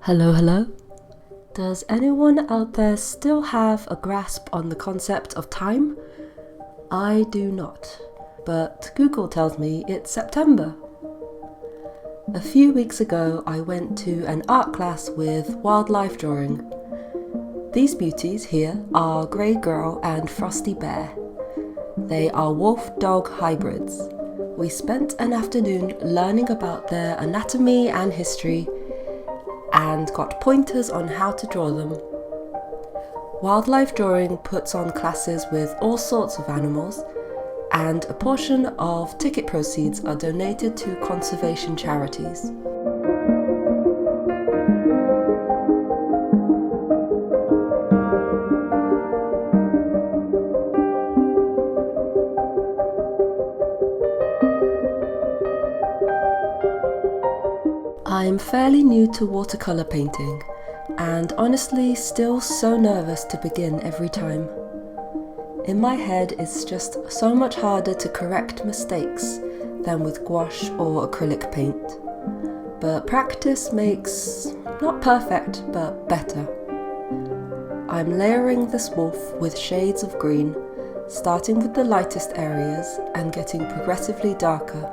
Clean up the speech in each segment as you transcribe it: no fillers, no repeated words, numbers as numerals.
Hello, hello. Does anyone out there still have a grasp on the concept of time? I do not, but Google tells me it's September. A few weeks ago I went to an art class with wildlife drawing. These beauties here are Grey Girl and Frosty Bear. They are wolf-dog hybrids. We spent an afternoon learning about their anatomy and history and got pointers on how to draw them. Wildlife drawing puts on classes with all sorts of animals, and a portion of ticket proceeds are donated to conservation charities. I'm fairly new to watercolour painting, and honestly still so nervous to begin every time. In my head it's just so much harder to correct mistakes than with gouache or acrylic paint. But practice makes, not perfect, but better. I'm layering this wolf with shades of green, starting with the lightest areas and getting progressively darker.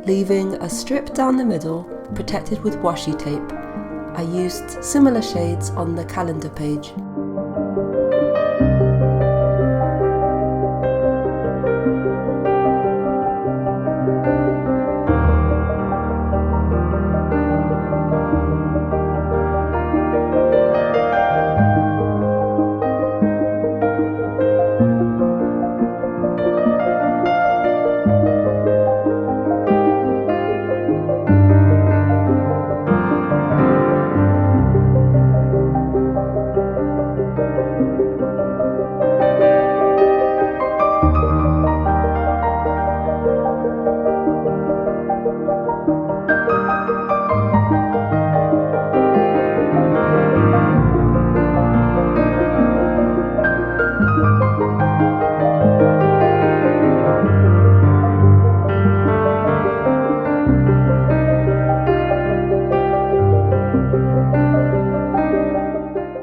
Leaving a strip down the middle, protected with washi tape, I used similar shades on the calendar page.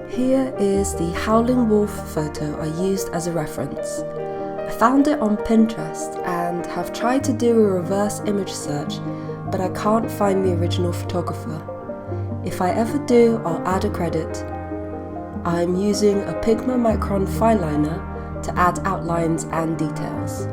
Here is the howling wolf photo I used as a reference. I found it on Pinterest and have tried to do a reverse image search, but I can't find the original photographer. If I ever do, I'll add a credit. I'm using a Pigma Micron Fineliner to add outlines and details.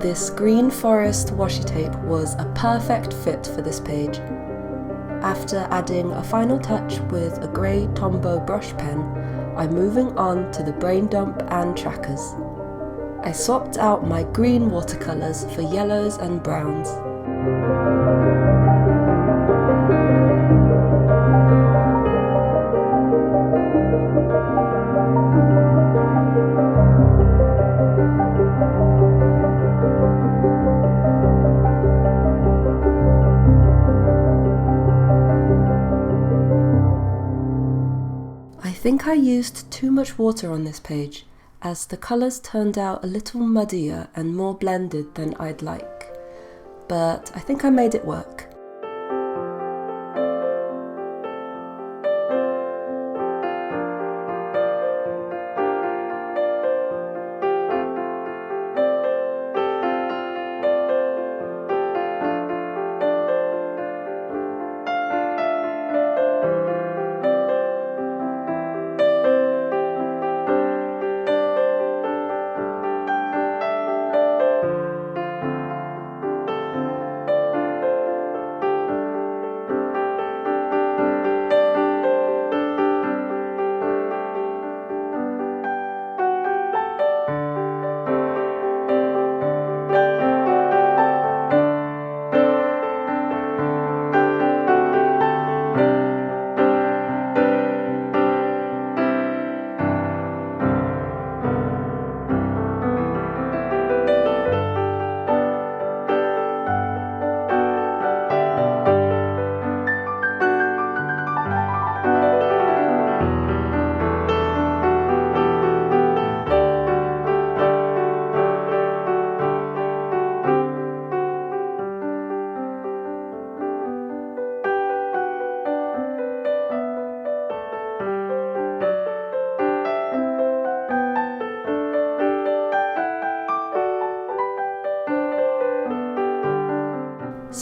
This green forest washi tape was a perfect fit for this page. After adding a final touch with a grey Tombow brush pen, I'm moving on to the brain dump and trackers. I swapped out my green watercolours for yellows and browns. I think I used too much water on this page, as the colours turned out a little muddier and more blended than I'd like, but I think I made it work.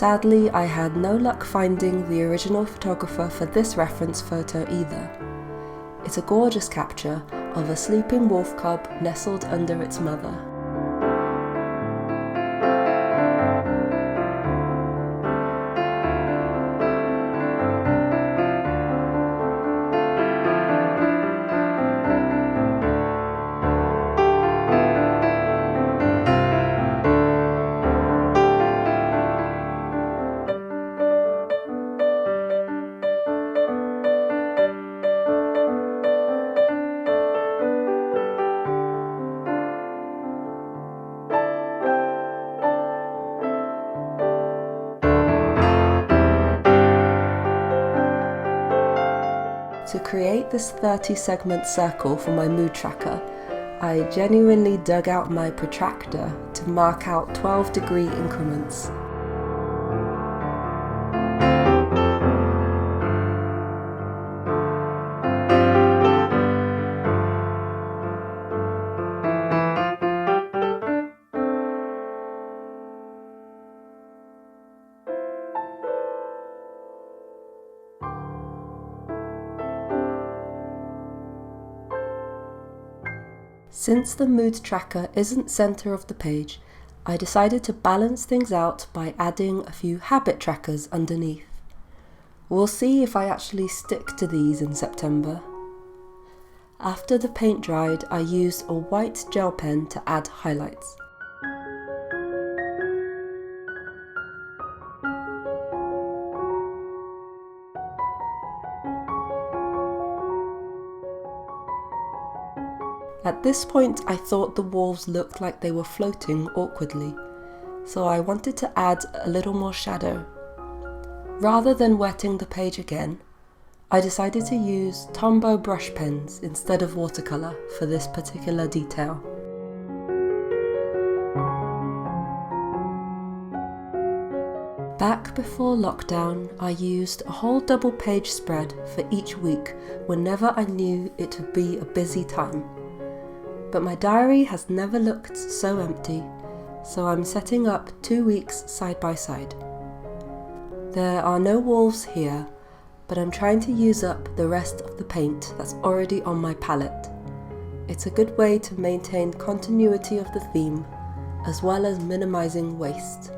Sadly, I had no luck finding the original photographer for this reference photo either. It's a gorgeous capture of a sleeping wolf cub nestled under its mother. To create this 30-segment circle for my mood tracker, I genuinely dug out my protractor to mark out 12-degree increments. Since the mood tracker isn't center of the page, I decided to balance things out by adding a few habit trackers underneath. We'll see if I actually stick to these in September. After the paint dried, I used a white gel pen to add highlights. At this point, I thought the wolves looked like they were floating awkwardly, so I wanted to add a little more shadow. Rather than wetting the page again, I decided to use Tombow brush pens instead of watercolour for this particular detail. Back before lockdown, I used a whole double page spread for each week whenever I knew it would be a busy time. But my diary has never looked so empty, so I'm setting up 2 weeks side by side. There are no wolves here, but I'm trying to use up the rest of the paint that's already on my palette. It's a good way to maintain continuity of the theme, as well as minimizing waste.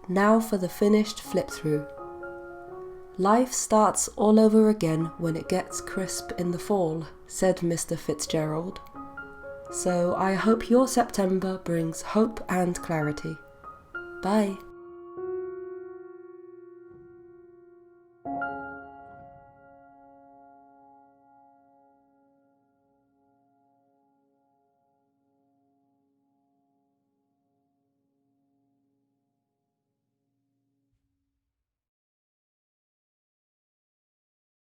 Now for the finished flip through. Life starts all over again when it gets crisp in the fall, said Mr. Fitzgerald. So I hope your September brings hope and clarity. Bye.